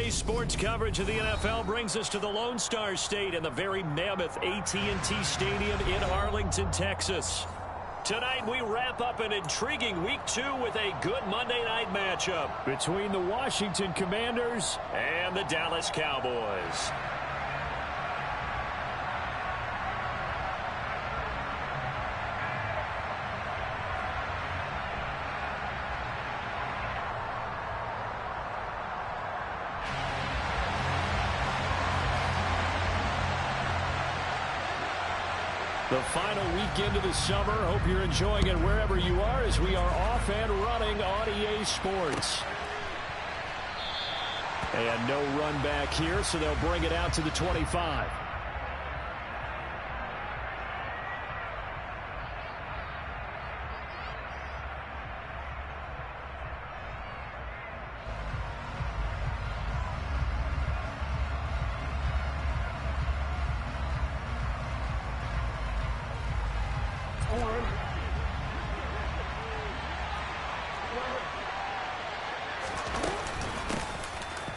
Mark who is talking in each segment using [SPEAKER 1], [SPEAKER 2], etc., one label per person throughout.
[SPEAKER 1] Today's sports coverage of the NFL brings us to the Lone Star State and the very mammoth AT&T Stadium in Arlington, Texas. Tonight we wrap up an intriguing Week 2 with a good Monday night matchup between the Washington Commanders and the Dallas Cowboys. The final weekend of the summer. Hope you're enjoying it wherever you are as we are off and running on EA Sports. And no run back here, so they'll bring it out to the 25.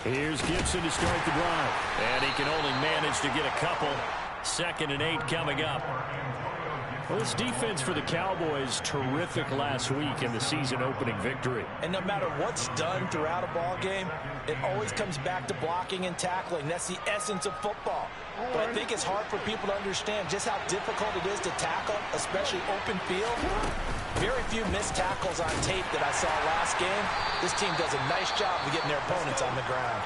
[SPEAKER 1] Here's Gibson to start the drive. And he can only manage to get a couple. 2nd and 8 coming up. Well, this defense for the Cowboys, terrific last week in the season-opening victory.
[SPEAKER 2] And no matter what's done throughout a ball game, it always comes back to blocking and tackling. That's the essence of football. But I think it's hard for people to understand just how difficult it is to tackle, especially open field. Very few missed tackles on tape that I saw last game. This team does a nice job of getting their opponents on the ground.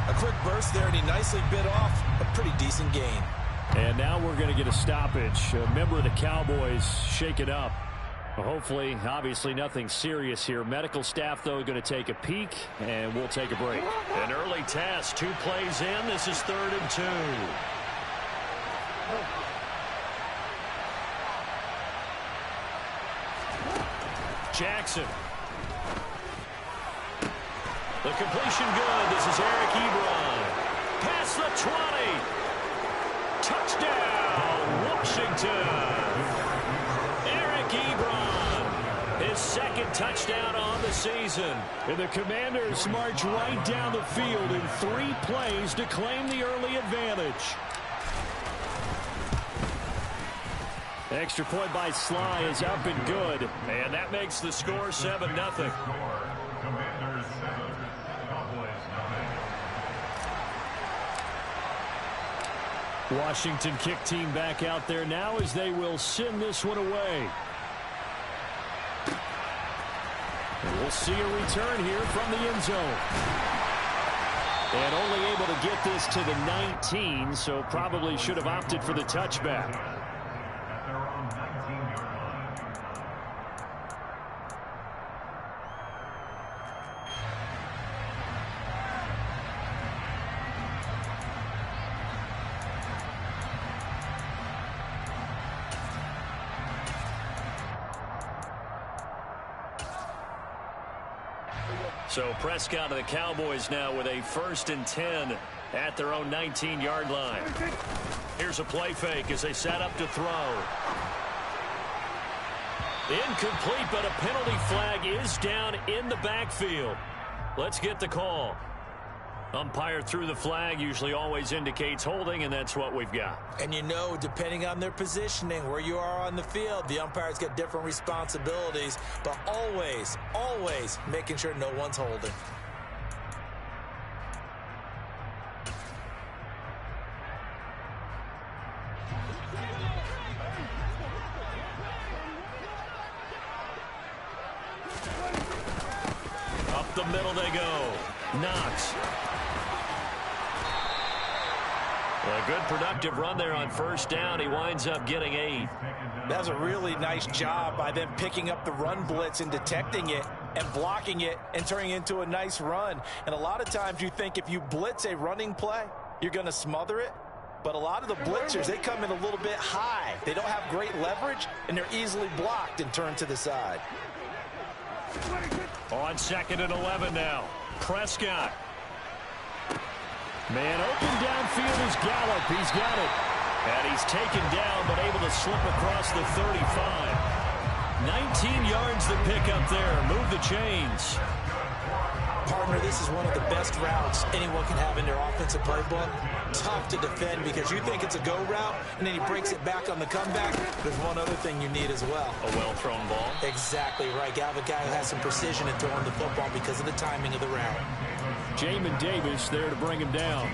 [SPEAKER 2] A quick burst there, and he nicely bit off a pretty decent gain.
[SPEAKER 1] And now we're going to get a stoppage. A member of the Cowboys shaken up. Hopefully, obviously nothing serious here. Medical staff, though, going to take a peek, and we'll take a break. An early test, 2 plays in. This is 3rd and 2. Jackson. The completion good. This is Eric Ebron. Past the 20. Touchdown, Washington. Eric Ebron. His 2nd touchdown on the season. And the Commanders march right down the field in 3 plays to claim the early advantage. Extra point by Sly is up and good. And that makes the score 7-0. Washington kick team back out there now as they will send this one away. And we'll see a return here from the end zone. And only able to get this to the 19, so probably should have opted for the touchback. So Prescott of the Cowboys now with a 1st and 10 at their own 19-yard line. Here's a play fake as they set up to throw. Incomplete, but a penalty flag is down in the backfield. Let's get the call. Umpire threw the flag, usually always indicates holding, and that's what we've got.
[SPEAKER 2] And you know, depending on their positioning, where you are on the field, the umpires get different responsibilities, but always, always making sure no one's holding.
[SPEAKER 1] Up the middle they go. Knox. A good productive run there on 1st down. He winds up getting 8.
[SPEAKER 2] That was a really nice job by them picking up the run blitz and detecting it and blocking it and turning it into a nice run. And a lot of times you think if you blitz a running play, you're going to smother it. But a lot of the blitzers, they come in a little bit high. They don't have great leverage, and they're easily blocked and turned to the side.
[SPEAKER 1] On 2nd and 11 now. Prescott. Man open downfield is Gallup. He's got it. And he's taken down, but able to slip across the 35. 19 yards to pick up there. Move the chains.
[SPEAKER 2] Partner, this is one of the best routes anyone can have in their offensive playbook. Tough to defend because you think it's a go route, and then he breaks it back on the comeback. There's one other thing you need as well.
[SPEAKER 1] A well-thrown ball.
[SPEAKER 2] Exactly right. You have a guy who has some precision in throwing the football because of the timing of the route.
[SPEAKER 1] Jamin Davis there to bring him down.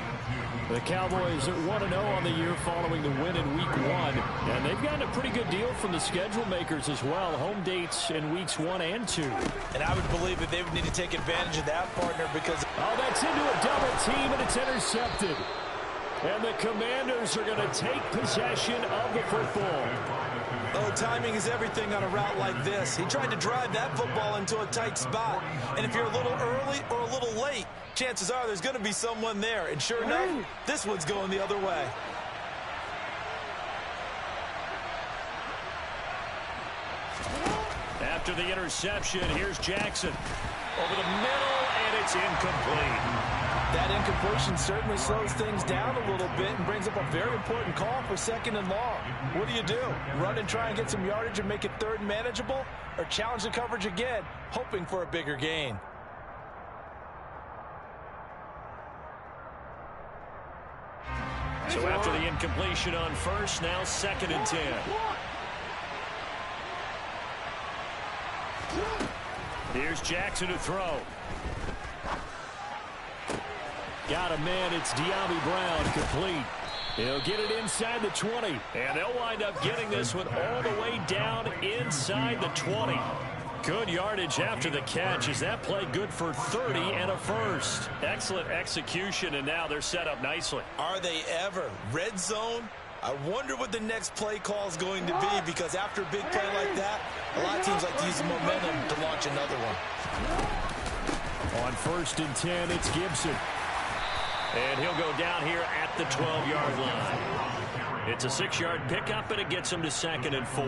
[SPEAKER 1] The Cowboys are 1-0 on the year following the win in Week 1. And they've gotten a pretty good deal from the schedule makers as well. Home dates in Weeks 1 and 2.
[SPEAKER 2] And I would believe that they would need to take advantage of that, partner, because...
[SPEAKER 1] Oh, that's into a double team, and it's intercepted. And the Commanders are going to take possession of the football.
[SPEAKER 2] Oh, timing is everything on a route like this. He tried to drive that football into a tight spot. And if you're a little early or a little late, chances are there's going to be someone there. And sure enough, this one's going the other way.
[SPEAKER 1] After the interception, here's Jackson. Over the middle, and it's incomplete.
[SPEAKER 2] That incompletion certainly slows things down a little bit and brings up a very important call for 2nd and long. What do? Run and try and get some yardage and make it 3rd and manageable? Or challenge the coverage again, hoping for a bigger gain?
[SPEAKER 1] So after the incompletion on first, now 2nd and 10. Here's Jackson to throw. Got a man. It's De'Ami Brown, complete. He'll get it inside the 20. And they'll wind up getting this one all the way down inside the 20. Good yardage after the catch. Is that play good for 30 and a first? Excellent execution, and now they're set up nicely.
[SPEAKER 2] Are they ever? Red zone? I wonder what the next play call is going to be, because after a big play like that, a lot of teams like to use the momentum to launch another one.
[SPEAKER 1] On 1st and 10, it's Gibson. And he'll go down here at the 12-yard line. It's a 6-yard pickup, and it gets him to 2nd and 4.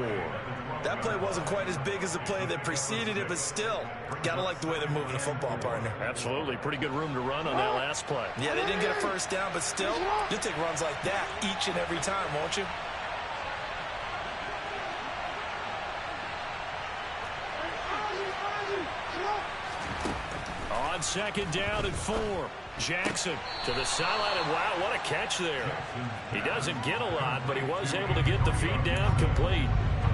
[SPEAKER 2] That play wasn't quite as big as the play that preceded it, but still, gotta like the way they're moving the football, partner.
[SPEAKER 1] Absolutely. Pretty good room to run on that last play.
[SPEAKER 2] Yeah, they didn't get a first down, but still, you'll take runs like that each and every time, won't you?
[SPEAKER 1] On 2nd down and 4. Jackson to the sideline, and wow, what a catch there. He doesn't get a lot, but he was able to get the feed down complete.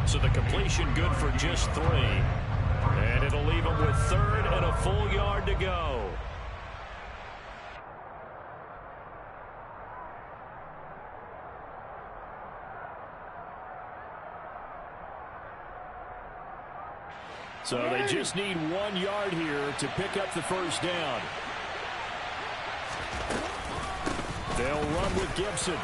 [SPEAKER 1] So the completion good for just 3. And it'll leave him with 3rd and a full yard to go. So they just need 1 yard here to pick up the first down. They'll run with Gibson.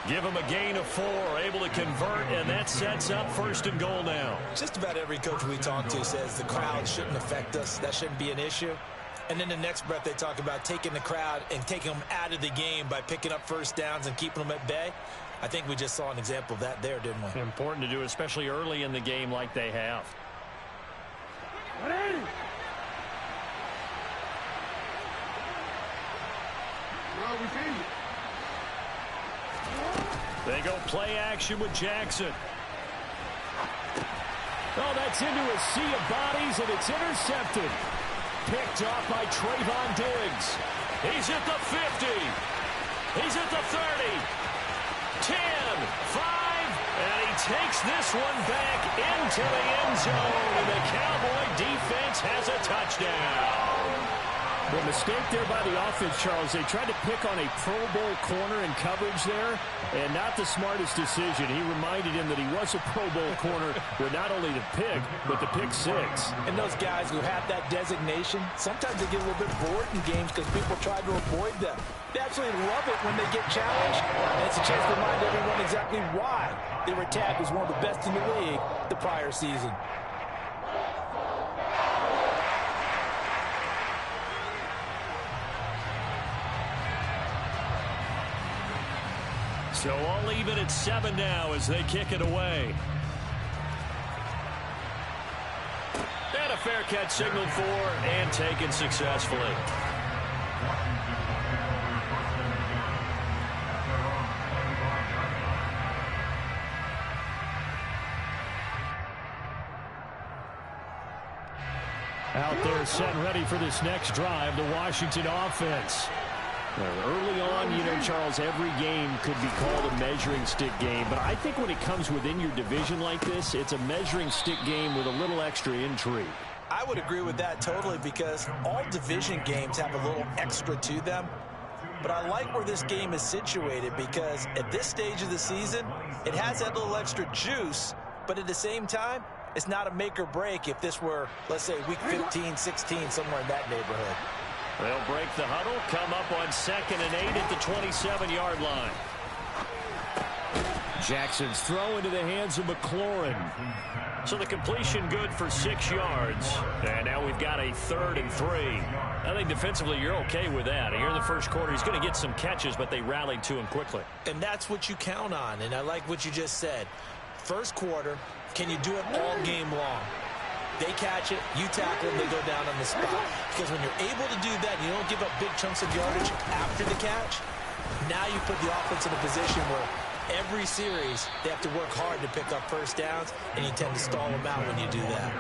[SPEAKER 1] Give him a gain of 4, able to convert, and that sets up 1st and goal now.
[SPEAKER 2] Just about every coach we talk to says the crowd shouldn't affect us. That shouldn't be an issue. And then the next breath they talk about taking the crowd and taking them out of the game by picking up first downs and keeping them at bay. I think we just saw an example of that there, didn't we?
[SPEAKER 1] Important to do, especially early in the game like they have. They go play action with Jackson. Oh, that's into a sea of bodies, and it's intercepted. Picked off by Trayvon Diggs. He's at the 50. He's at the 30. 10, 5, and he takes this one back into the end zone, and the Cowboy defense has a touchdown. The mistake there by the offense, Charles, they tried to pick on a Pro Bowl corner in coverage there, and not the smartest decision. He reminded him that he was a Pro Bowl corner with not only the pick, but the pick 6.
[SPEAKER 2] And those guys who have that designation, sometimes they get a little bit bored in games because people try to avoid them. They absolutely love it when they get challenged, and it's a chance to remind everyone exactly why they were tagged as one of the best in the league the prior season.
[SPEAKER 1] So all even at 7 now as they kick it away. And a fair catch signaled for and taken successfully. Out there set and ready for this next drive, the Washington offense. Well, early on, you know, Charles, every game could be called a measuring stick game. But I think when it comes within your division like this, it's a measuring stick game with a little extra intrigue.
[SPEAKER 2] I would agree with that totally, because all division games have a little extra to them. But I like where this game is situated, because at this stage of the season, it has that little extra juice. But at the same time, it's not a make or break if this were, let's say, week 15, 16, somewhere in that neighborhood.
[SPEAKER 1] They'll break the huddle, come up on 2nd and 8 at the 27-yard line. Jackson's throw into the hands of McLaurin. So the completion good for 6 yards. And now we've got a 3rd and 3. I think defensively you're okay with that. Here in the first quarter, he's going to get some catches, but they rallied to him quickly.
[SPEAKER 2] And that's what you count on, and I like what you just said. First quarter, can you do it all game long? They catch it, you tackle them, they go down on the spot. Because when you're able to do that, you don't give up big chunks of yardage after the catch, now you put the offense in a position where every series they have to work hard to pick up first downs, and you tend to stall them out when you do that.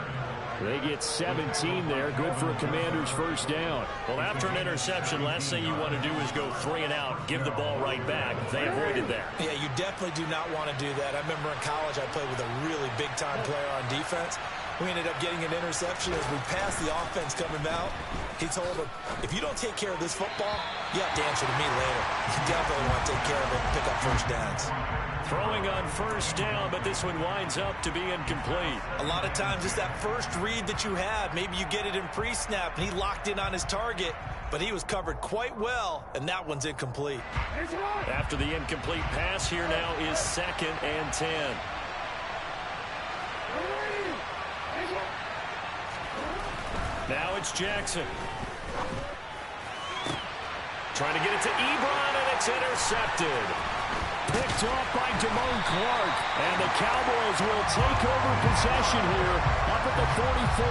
[SPEAKER 1] They get 17 there. Good for a Commander's first down. Well, after an interception, last thing you want to do is go 3 and out, give the ball right back. They avoided that.
[SPEAKER 2] Yeah, you definitely do not want to do that. I remember in college I played with a really big-time player on defense. We ended up getting an interception as we passed the offense coming out. He told him, if you don't take care of this football, you have to answer to me later. You definitely want to take care of it and pick up first downs.
[SPEAKER 1] Throwing on first down, but this one winds up to be incomplete.
[SPEAKER 2] A lot of times it's that first read that you have. Maybe you get it in pre-snap, and he locked in on his target, but he was covered quite well, and that one's incomplete.
[SPEAKER 1] After the incomplete pass, here now is 2nd and 10. Now it's Jackson. Trying to get it to Ebron, and it's intercepted. Picked off by Damone Clark. And the Cowboys will take over possession here up at the 44.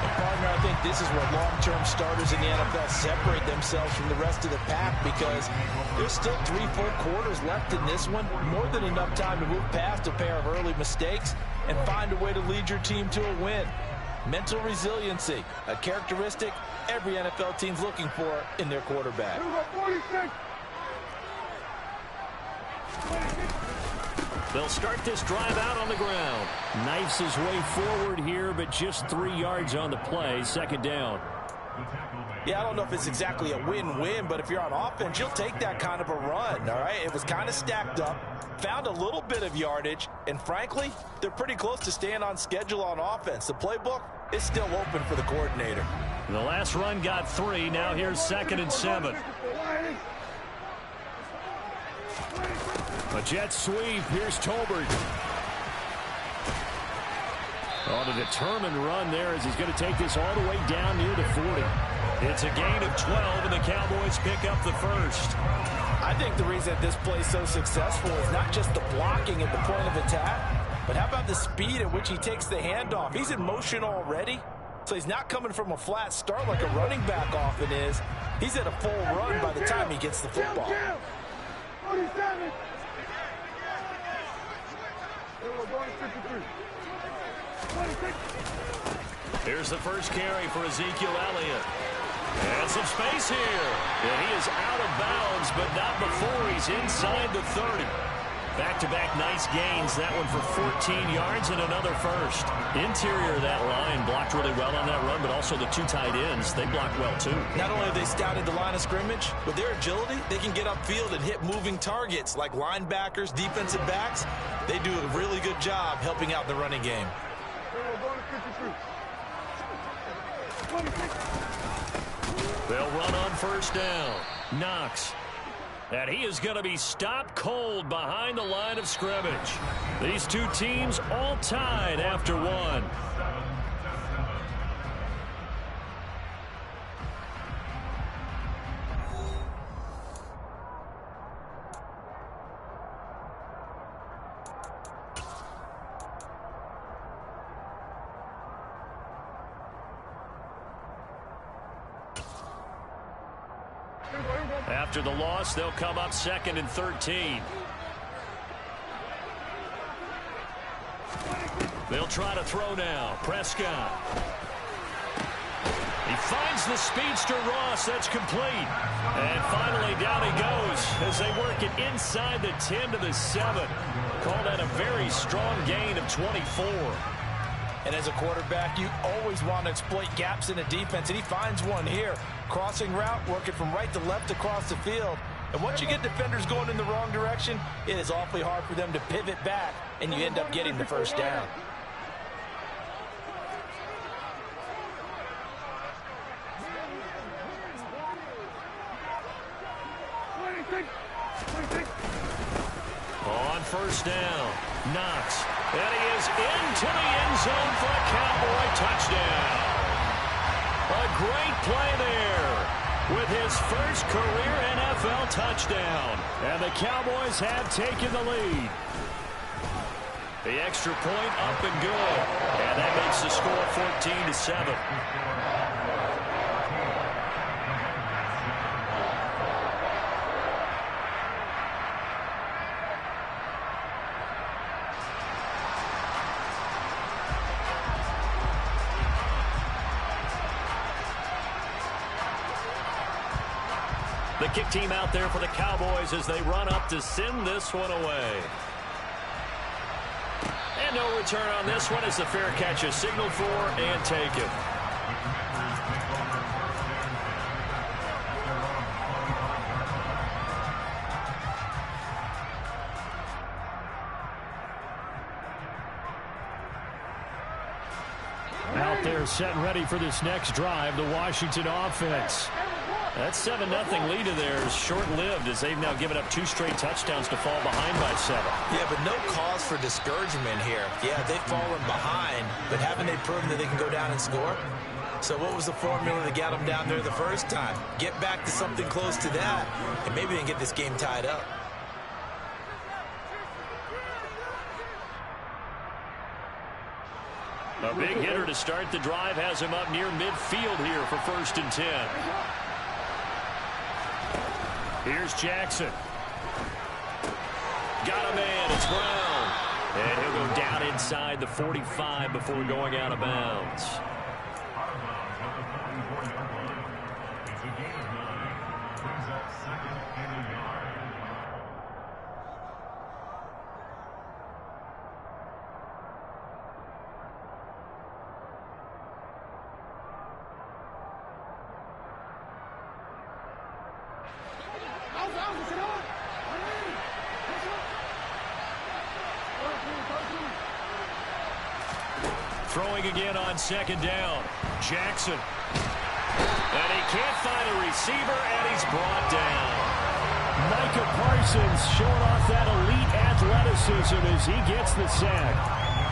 [SPEAKER 2] And partner, I think this is where long-term starters in the NFL separate themselves from the rest of the pack, because there's still 3 full quarters left in this one. More than enough time to move past a pair of early mistakes and find a way to lead your team to a win. Mental resiliency, a characteristic every NFL team's looking for in their quarterback.
[SPEAKER 1] They'll start this drive out on the ground. Knifes his way forward here, but just 3 yards on the play. 2nd down.
[SPEAKER 2] Yeah, I don't know if it's exactly a win-win, but if you're on offense, you'll take that kind of a run, all right? It was kind of stacked up, found a little bit of yardage, and frankly, they're pretty close to staying on schedule on offense. The playbook is still open for the coordinator.
[SPEAKER 1] The last run got 3. Now here's 2nd and 7. A jet sweep. Here's Tolbert. On a determined run there as he's going to take this all the way down near the 40. It's a gain of 12, and the Cowboys pick up the first.
[SPEAKER 2] I think the reason that this play is so successful is not just the blocking at the point of attack, but how about the speed at which he takes the handoff? He's in motion already, so he's not coming from a flat start like a running back often is. He's at a full run by the time he gets the football.
[SPEAKER 1] Here's the first carry for Ezekiel Elliott. And some space here. And he is out of bounds, but not before he's inside the 30. Back-to-back nice gains. That one for 14 yards and another first. Interior of that line blocked really well on that run, but also the 2 tight ends, they blocked well too.
[SPEAKER 2] Not only have they scouted the line of scrimmage, with their agility, they can get upfield and hit moving targets like linebackers, defensive backs. They do a really good job helping out the running game.
[SPEAKER 1] They'll run on first down. Knox. And he is going to be stopped cold behind the line of scrimmage. These 2 teams all tied after 1. After the loss, they'll come up 2nd and 13. They'll try to throw now. Prescott. He finds the speedster Ross. That's complete. And finally down he goes as they work it inside the 10 to the 7. Call that a very strong gain of 24.
[SPEAKER 2] And as a quarterback, you always want to exploit gaps in the defense, and he finds one here. Crossing route, working from right to left across the field. And once you get defenders going in the wrong direction, it is awfully hard for them to pivot back, and you end up getting the first down.
[SPEAKER 1] On first down, Knox. And he is into the end zone for a Cowboy touchdown. A great play there with his first career NFL touchdown. And the Cowboys have taken the lead. The extra point up and good. And that makes the score 14 to 7. The kick team out there for the Cowboys as they run up to send this one away. And no return on this one as the fair catch is signaled for and taken. Out there set and ready for this next drive, the Washington offense. That 7-0 lead of theirs short-lived as they've now given up 2 straight touchdowns to fall behind by 7.
[SPEAKER 2] Yeah, but no cause for discouragement here. Yeah, they've fallen behind, but haven't they proven that they can go down and score? So what was the formula that got them down there the first time? Get back to something close to that, and maybe they can get this game tied up.
[SPEAKER 1] A big hitter to start the drive has him up near midfield here for 1st and 10. Here's Jackson. Got a man. It's Brown. And he'll go down inside the 45 before going out of bounds. Throwing again on 2nd down. Jackson. And he can't find a receiver, and he's brought down. Micah Parsons showing off that elite athleticism as he gets the sack.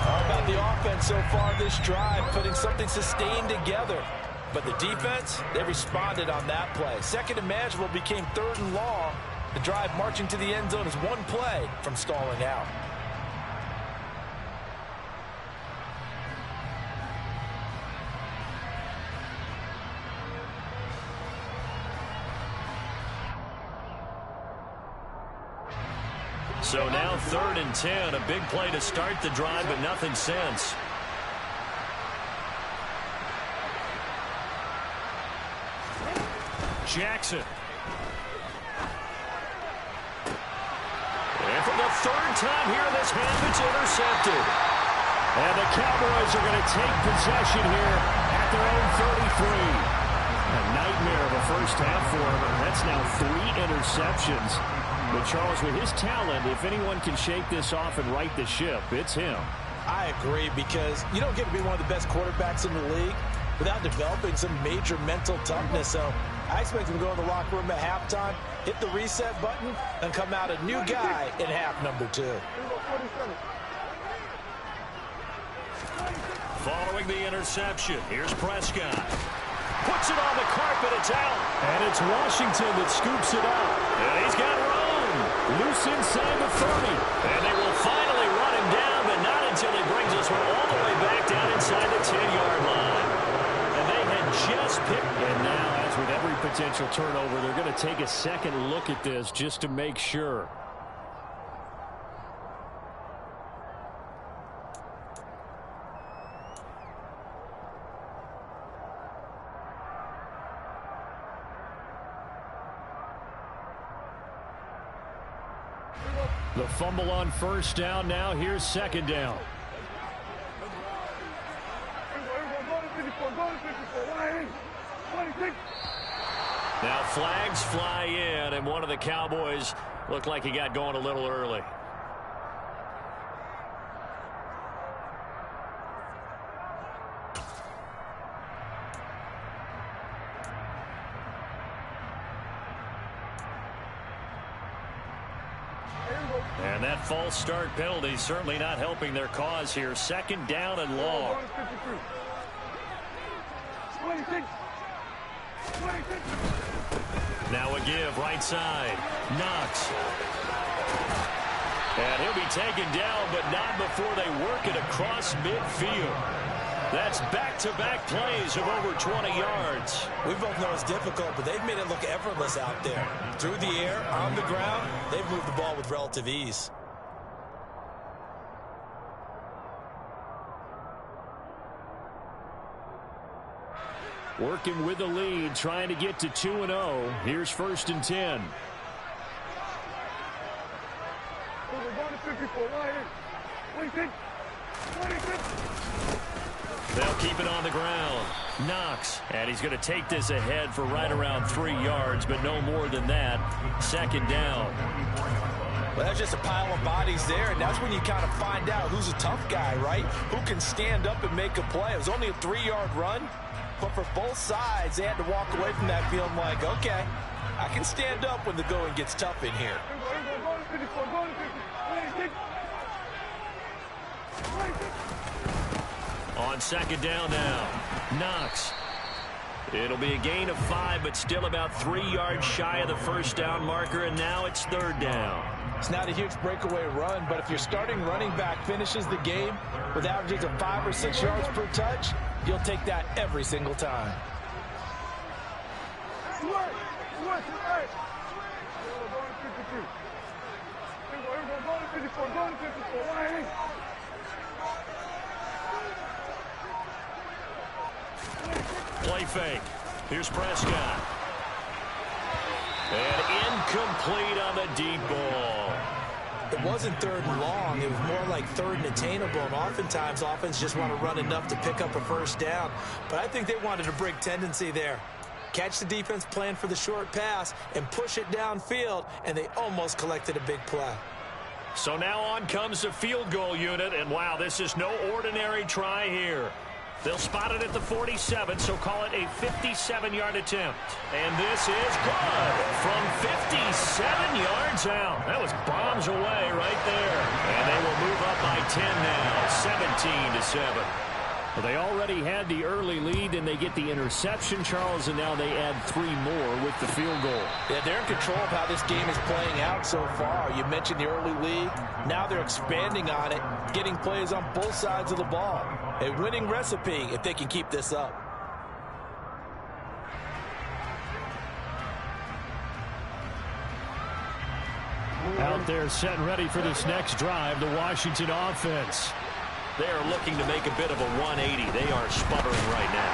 [SPEAKER 2] All about the offense so far this drive, putting something sustained together. But the defense, they responded on that play. 2nd and manageable became 3rd and long. The drive marching to the end zone is 1 play from stalling out.
[SPEAKER 1] So now 3rd and 10, a big play to start the drive, but nothing since. Jackson. And for the 3rd time here this half, it's intercepted. And the Cowboys are going to take possession here at their own 33. A nightmare of a first half for him. That's now 3 interceptions. But Charles, with his talent, if anyone can shake this off and right the ship, it's him.
[SPEAKER 2] I agree, because you don't get to be one of the best quarterbacks in the league without developing some major mental toughness. So I expect him to go in the locker room at halftime, hit the reset button, and come out a new guy in half number 2.
[SPEAKER 1] Following the interception, here's Prescott. Puts it on the carpet, it's out. And it's Washington that scoops it up. And he's got room. Loose inside the 30. And they will finally run him down, but not until he brings us all the way back down inside the 10-yard line. And they had just picked. And now, as with every potential turnover, they're going to take a second look at this just to make sure. The fumble on first down. Now here's second down. Now flags fly in, and one of the Cowboys looked like he got going a little early. And that false start penalty certainly not helping their cause here. Second down and long. Now a give right side. Knox. And he'll be taken down, but not before they work it across midfield. That's back-to-back plays of over 20 yards.
[SPEAKER 2] We both know it's difficult, but they've made it look effortless out there. Through the air, on the ground, they've moved the ball with relative ease.
[SPEAKER 1] Working with the lead, trying to get to 2-0. Here's first and 10. They'll keep it on the ground. Knox. And he's going to take this ahead for right around 3 yards, but no more than that. Second down.
[SPEAKER 2] Well, that's just a pile of bodies there, and that's when you kind of find out who's a tough guy, right? Who can stand up and make a play. It was only a 3-yard run, but for both sides, they had to walk away from that feeling like, okay, I can stand up when the going gets tough in here.
[SPEAKER 1] On second down now, Knox. It'll be a gain of 5, but still about 3 yards shy of the first down marker, and now it's third down.
[SPEAKER 2] It's not a huge breakaway run, but if your starting running back finishes the game with averages of 5 or 6 yards per touch, you'll take that every single time.
[SPEAKER 1] Play fake. Here's Prescott. And incomplete on the deep ball.
[SPEAKER 2] It wasn't third and long. It was more like third and attainable, and oftentimes offense just want to run enough to pick up a first down. But I think they wanted a break tendency there. Catch the defense plan for the short pass and push it downfield, and they almost collected a big play.
[SPEAKER 1] So now on comes the field goal unit, and wow, this is no ordinary try here. They'll spot it at the 47, so call it a 57-yard attempt. And this is good from 57 yards out. That was bombs away right there. And they will move up by 10 now, 17-7. Well, they already had the early lead, and they get the interception, Charles, and now they add 3 more with the field goal.
[SPEAKER 2] Yeah, they're in control of how this game is playing out so far. You mentioned the early lead. Now they're expanding on it, getting plays on both sides of the ball. A winning recipe if they can keep this up.
[SPEAKER 1] Out there set and ready for this next drive, the Washington offense. They are looking to make a bit of a 180. They are sputtering right now.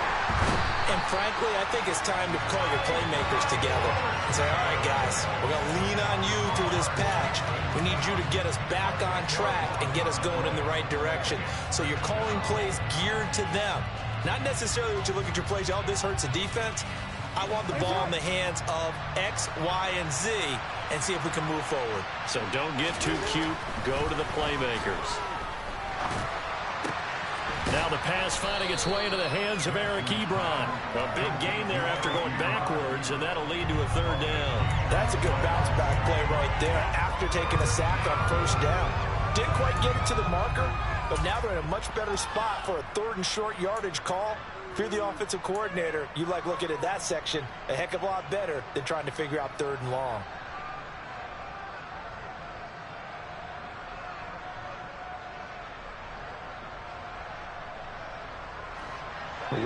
[SPEAKER 2] And frankly, I think it's time to call your playmakers together and say, all right, guys, we're going to lean on you through this patch. We need you to get us back on track and get us going in the right direction. So you're calling plays geared to them. Not necessarily when you look at your plays, oh, this hurts the defense. I want the ball in the hands of X, Y, and Z and see if we can move forward.
[SPEAKER 1] So don't get too cute. Go to the playmakers. Now the pass finding its way into the hands of Eric Ebron. A big gain there after going backwards, and that'll lead to a third down.
[SPEAKER 2] That's a good bounce-back play right there after taking a sack on first down. Didn't quite get it to the marker, but now they're in a much better spot for a third and short yardage call. If you're the offensive coordinator, you like looking at that section a heck of a lot better than trying to figure out third and long.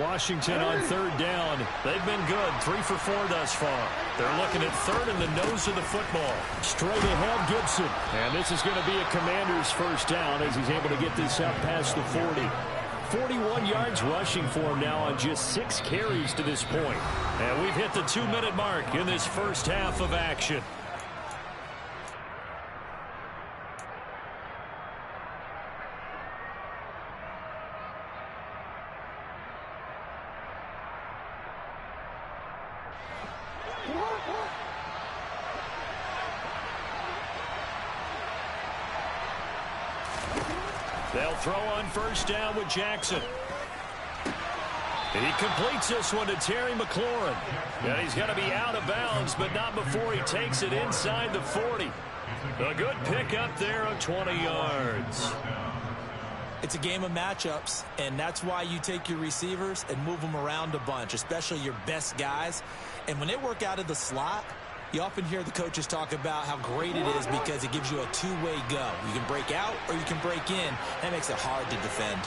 [SPEAKER 1] Washington on third down. They've been good, 3 for 4 thus far. They're looking at third in the nose of the football. Straight ahead, Gibson. And this is going to be a Commander's first down as he's able to get this up past the 40. 41 yards rushing for him now on just 6 carries to this point. And we've hit the 2-minute mark in this first half of action. They'll throw on first down with Jackson. He completes this one to Terry McLaurin. And he's going to be out of bounds, but not before he takes it inside the 40. A good pickup there of 20 yards.
[SPEAKER 2] It's a game of matchups, and that's why you take your receivers and move them around a bunch, especially your best guys. And when they work out of the slot, you often hear the coaches talk about how great it is because it gives you a two-way go. You can break out or you can break in. That makes it hard to defend.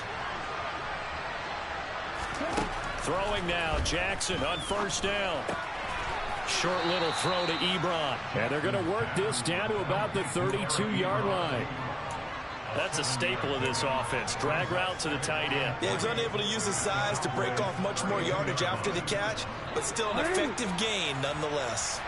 [SPEAKER 1] Throwing now, Jackson on first down. Short little throw to Ebron. And they're going to work this down to about the 32-yard line. That's a staple of this offense. Drag route to the tight end.
[SPEAKER 2] Yeah, he's unable to use his size to break off much more yardage after the catch, but still an effective gain nonetheless.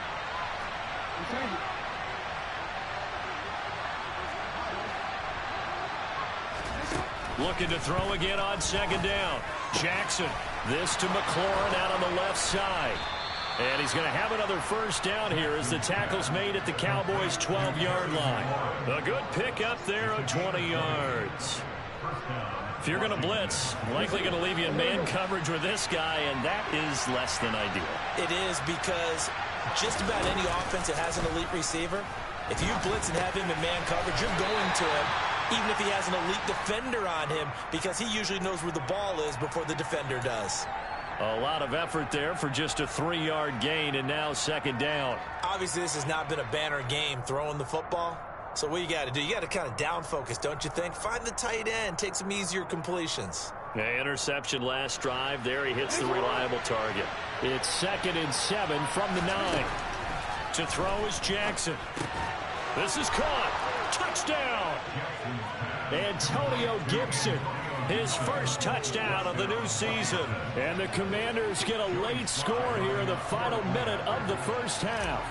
[SPEAKER 1] Looking to throw again on second down. Jackson, this to McLaurin out on the left side. And he's going to have another first down here as the tackle's made at the Cowboys' 12-yard line. A good pickup there of 20 yards. If you're going to blitz, likely going to leave you in man coverage with this guy, and that is less than ideal.
[SPEAKER 2] It is because just about any offense that has an elite receiver, if you blitz and have him in man coverage, you're going to him, even if he has an elite defender on him, because he usually knows where the ball is before the defender does.
[SPEAKER 1] A lot of effort there for just a 3-yard gain, and now second down.
[SPEAKER 2] Obviously, this has not been a banner game throwing the football. So what you got to do, you got to kind of down focus, don't you think? Find the tight end, take some easier completions.
[SPEAKER 1] Yeah, interception last drive. There he hits the reliable target. It's 2nd and 7 from the 9. To throw is Jackson. This is caught. Touchdown. Antonio Gibson. His first touchdown of the new season. And the Commanders get a late score here in the final minute of the first half.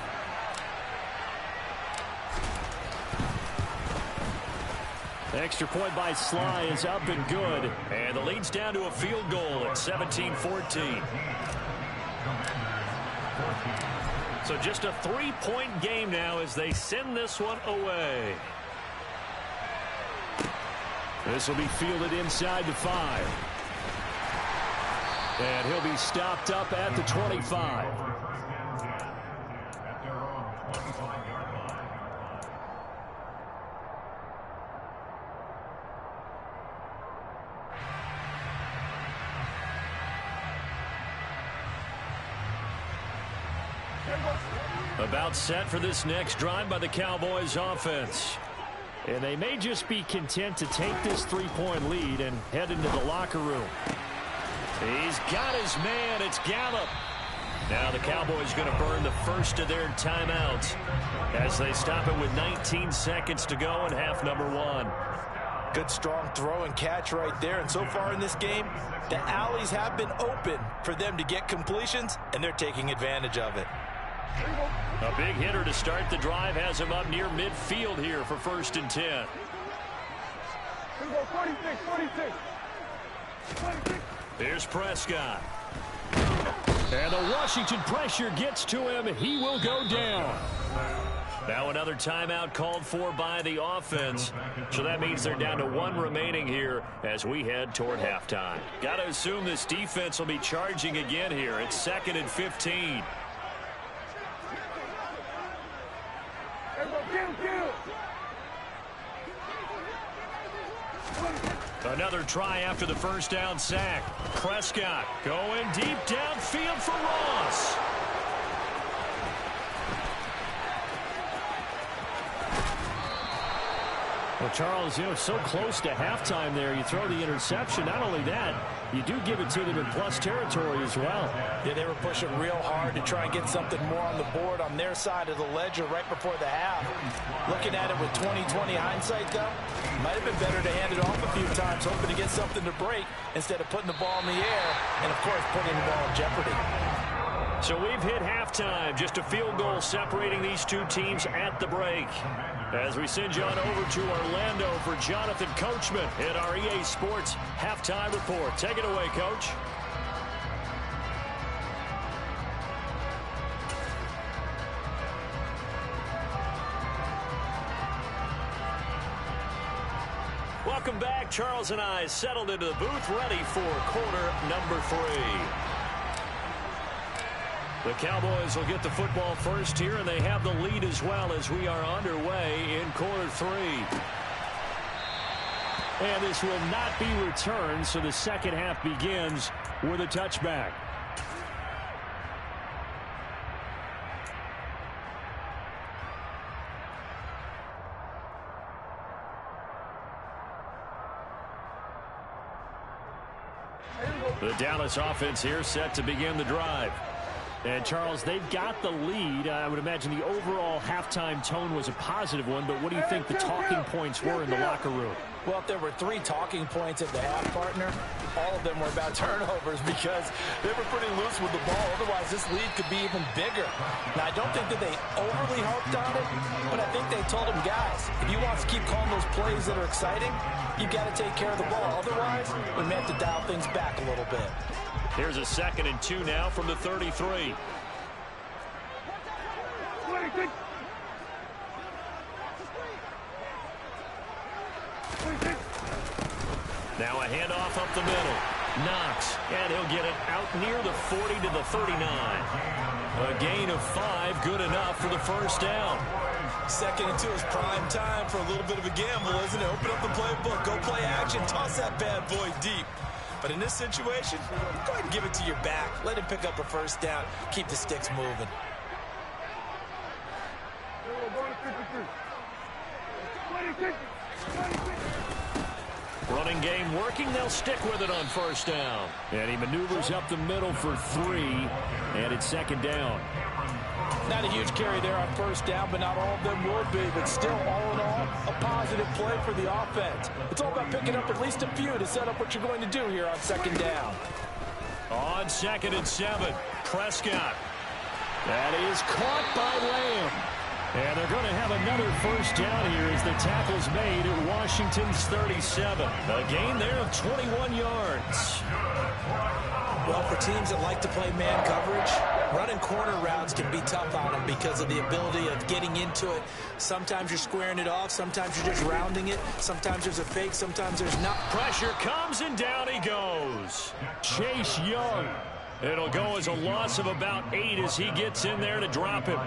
[SPEAKER 1] Extra point by Sly is up and good. And the lead's down to a field goal at 17-14. So just a 3-point game now as they send this one away. This will be fielded inside the 5. And he'll be stopped up at the 25. About set for this next drive by the Cowboys offense. And they may just be content to take this 3-point lead and head into the locker room. He's got his man. It's Gallup. Now the Cowboys going to burn the first of their timeouts as they stop it with 19 seconds to go in half number 1.
[SPEAKER 2] Good strong throw and catch right there. And so far in this game, the alleys have been open for them to get completions, and they're taking advantage of it.
[SPEAKER 1] A big hitter to start the drive has him up near midfield here for 1st and 10. 46. Here's Prescott. And the Washington pressure gets to him. He will go down. Now another timeout called for by the offense. So that means they're down to 1 remaining here as we head toward halftime. Got to assume this defense will be charging again here. It's 2nd and 15. Another try after the first down sack. Prescott going deep downfield for Ross. Well, Charles, so close to halftime there. You throw the interception. Not only that, you do give it to them in plus territory as well.
[SPEAKER 2] Yeah, they were pushing real hard to try and get something more on the board on their side of the ledger right before the half. Looking at it with 20/20 hindsight, though, might have been better to hand it off a few times, hoping to get something to break instead of putting the ball in the air and, of course, putting the ball in jeopardy.
[SPEAKER 1] So we've hit halftime. Just a field goal separating these two teams at the break. As we send you on over to Orlando for Jonathan Coachman in our EA Sports Halftime Report. Take it away, Coach. Welcome back. Charles and I settled into the booth, ready for quarter number 3. The Cowboys will get the football first here, and they have the lead as well as we are underway in quarter 3. And this will not be returned, so the second half begins with a touchback. The Dallas offense here set to begin the drive. And, Charles, they've got the lead. I would imagine the overall halftime tone was a positive one, but what do you think the talking points were in the locker room?
[SPEAKER 2] Well, if there were 3 talking points at the half, partner, all of them were about turnovers because they were pretty loose with the ball. Otherwise, this lead could be even bigger. Now, I don't think that they overly harped on it, but I think they told them, guys, if you want to keep calling those plays that are exciting, you've got to take care of the ball. Otherwise, we may have to dial things back a little bit.
[SPEAKER 1] Here's a 2nd and 2 now from the 33. Now a handoff up the middle. Knox, and he'll get it out near the 40 to the 39. A gain of 5, good enough for the first down.
[SPEAKER 2] 2nd and 2 is prime time for a little bit of a gamble, isn't it? Open up the playbook, go play action, toss that bad boy deep. But in this situation, go ahead and give it to your back. Let him pick up a first down. Keep the sticks moving.
[SPEAKER 1] Running game working. They'll stick with it on first down. And he maneuvers up the middle for 3, and it's 2nd down.
[SPEAKER 2] Not a huge carry there on first down, but not all of them will be. But still, all in all, a positive play for the offense. It's all about picking up at least a few to set up what you're going to do here on 2nd down.
[SPEAKER 1] On 2nd and 7, Prescott. That is caught by Lamb. And they're going to have another first down here as the tackle's made at Washington's 37. A gain there of 21 yards.
[SPEAKER 2] Well, for teams that like to play man coverage, running corner routes can be tough on them because of the ability of getting into it. Sometimes you're squaring it off. Sometimes you're just rounding it. Sometimes there's a fake. Sometimes there's not.
[SPEAKER 1] Pressure comes, and down he goes. Chase Young. It'll go as a loss of about 8 as he gets in there to drop him.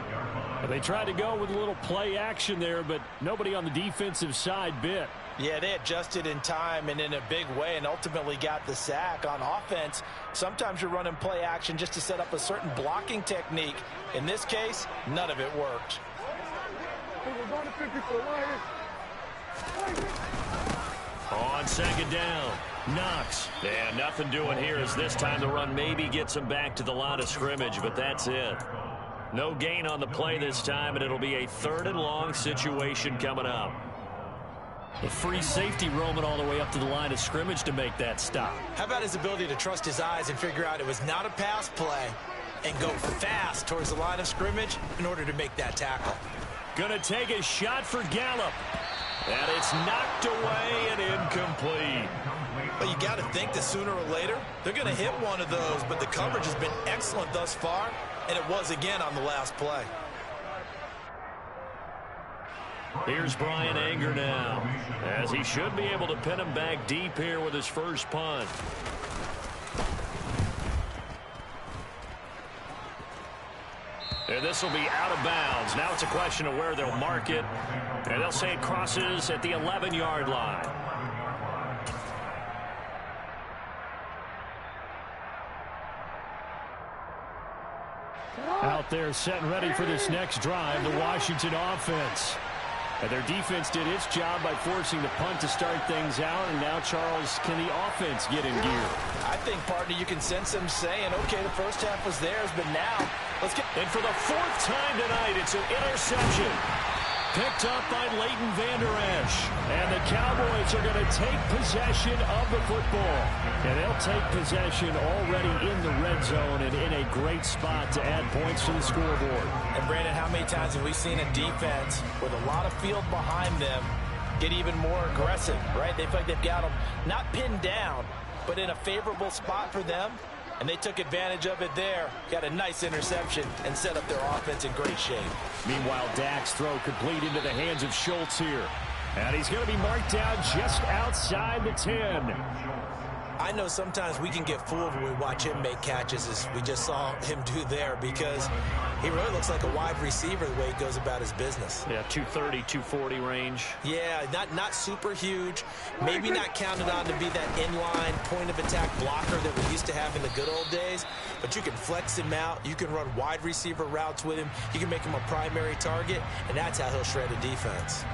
[SPEAKER 1] They tried to go with a little play action there, but nobody on the defensive side bit.
[SPEAKER 2] Yeah, they adjusted in time and in a big way and ultimately got the sack. On offense, sometimes you're running play action just to set up a certain blocking technique. In this case, none of it worked.
[SPEAKER 1] On 2nd down, Knox. And nothing doing here as this time the run maybe gets him back to the line of scrimmage, but that's it. No gain on the play this time, and it'll be a 3rd and long situation coming up. The free safety roaming all the way up to the line of scrimmage to make that stop.
[SPEAKER 2] How about his ability to trust his eyes and figure out it was not a pass play and go fast towards the line of scrimmage in order to make that tackle.
[SPEAKER 1] Gonna take a shot for Gallup. And it's knocked away and incomplete.
[SPEAKER 2] Well, you got to think that sooner or later they're going to hit one of those, but the coverage has been excellent thus far, and it was again on the last play.
[SPEAKER 1] Here's Brian Anger now, as he should be able to pin him back deep here with his first punt. And this will be out of bounds. Now it's a question of where they'll mark it, and they'll say it crosses at the 11-yard line. Out there set and ready for this next drive, the Washington offense. And their defense did its job by forcing the punt to start things out, and now, Charles, can the offense get in gear?
[SPEAKER 2] I think, partner, you can sense them saying, okay, the first half was theirs, but now let's get...
[SPEAKER 1] And for the 4th time tonight, it's an interception. Picked up by Leighton Vander Esch. And the Cowboys are going to take possession of the football. And they'll take possession already in the red zone and in a great spot to add points to the scoreboard.
[SPEAKER 2] And, Brandon, how many times have we seen a defense with a lot of field behind them get even more aggressive, right? They feel like they've got them not pinned down, but in a favorable spot for them. And they took advantage of it there. Got a nice interception and set up their offense in great shape.
[SPEAKER 1] Meanwhile, Dak's throw complete into the hands of Schultz here. And he's going to be marked down just outside the 10.
[SPEAKER 2] I know sometimes we can get fooled when we watch him make catches, as we just saw him do there, because he really looks like a wide receiver the way he goes about his business.
[SPEAKER 1] Yeah, 230, 240 range.
[SPEAKER 2] Yeah, not super huge. Maybe not counted on to be that inline point-of-attack blocker that we used to have in the good old days, but you can flex him out. You can run wide receiver routes with him. You can make him a primary target, and that's how he'll shred a defense.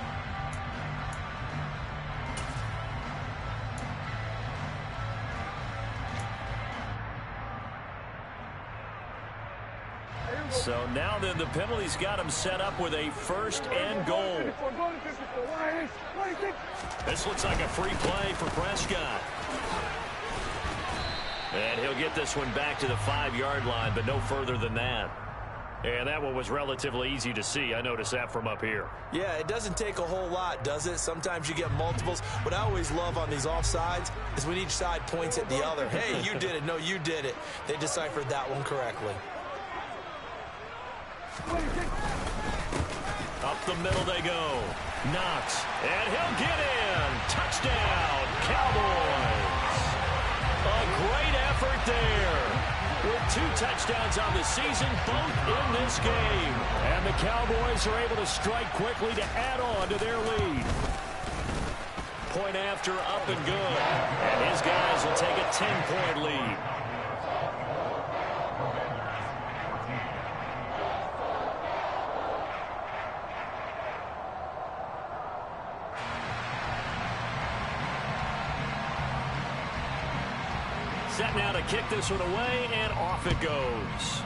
[SPEAKER 1] So now then the penalty's got him set up with a 1st and goal. This looks like a free play for Prescott. And he'll get this one back to the 5-yard line, but no further than that. And that one was relatively easy to see. I noticed that from up here.
[SPEAKER 2] Yeah, it doesn't take a whole lot, does it? Sometimes you get multiples. What I always love on these offsides is when each side points at the other. Hey, you did it. No, you did it. They deciphered that one correctly.
[SPEAKER 1] Up the middle they go. Knox, and he'll get in. Touchdown, Cowboys. A great effort there. With 2 touchdowns on the season, both in this game. And the Cowboys are able to strike quickly to add on to their lead. Point after, up and good. And his guys will take a 10-point lead. Set now to kick this one away, and off it goes.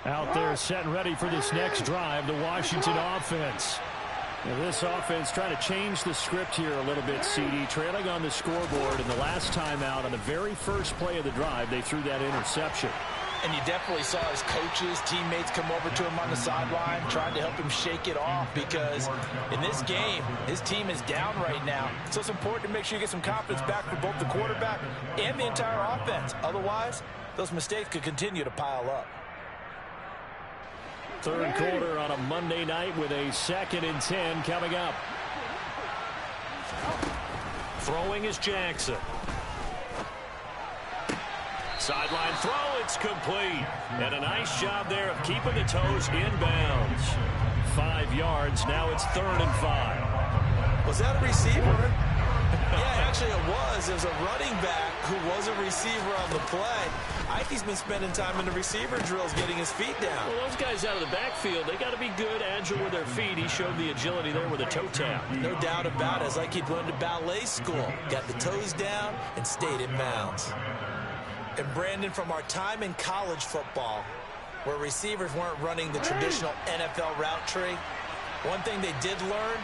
[SPEAKER 1] Out there set and ready for this next drive, the Washington offense. Now this offense trying to change the script here a little bit, CD. Trailing on the scoreboard, and the last time out on the very first play of the drive, they threw that interception.
[SPEAKER 2] And you definitely saw his coaches, teammates come over to him on the sideline, trying to help him shake it off, because in this game, his team is down right now. So it's important to make sure you get some confidence back for both the quarterback and the entire offense. Otherwise, those mistakes could continue to pile up.
[SPEAKER 1] Third quarter on a Monday night with a 2nd and 10 coming up. Throwing is Jackson. Sideline throw, it's complete. And a nice job there of keeping the toes inbounds. 5 yards, now it's 3rd and 5.
[SPEAKER 2] Was that a receiver? Yeah, actually it was. It was a running back who was a receiver on the play. I think he's been spending time in the receiver drills getting his feet down.
[SPEAKER 1] Well, those guys out of the backfield, they got to be good, agile with their feet. He showed the agility there with a toe tap.
[SPEAKER 2] No doubt about it. It's like he'd went to ballet school. Got the toes down and stayed in bounds. And Brandon, from our time in college football, where receivers weren't running the traditional NFL route tree, one thing they did learn: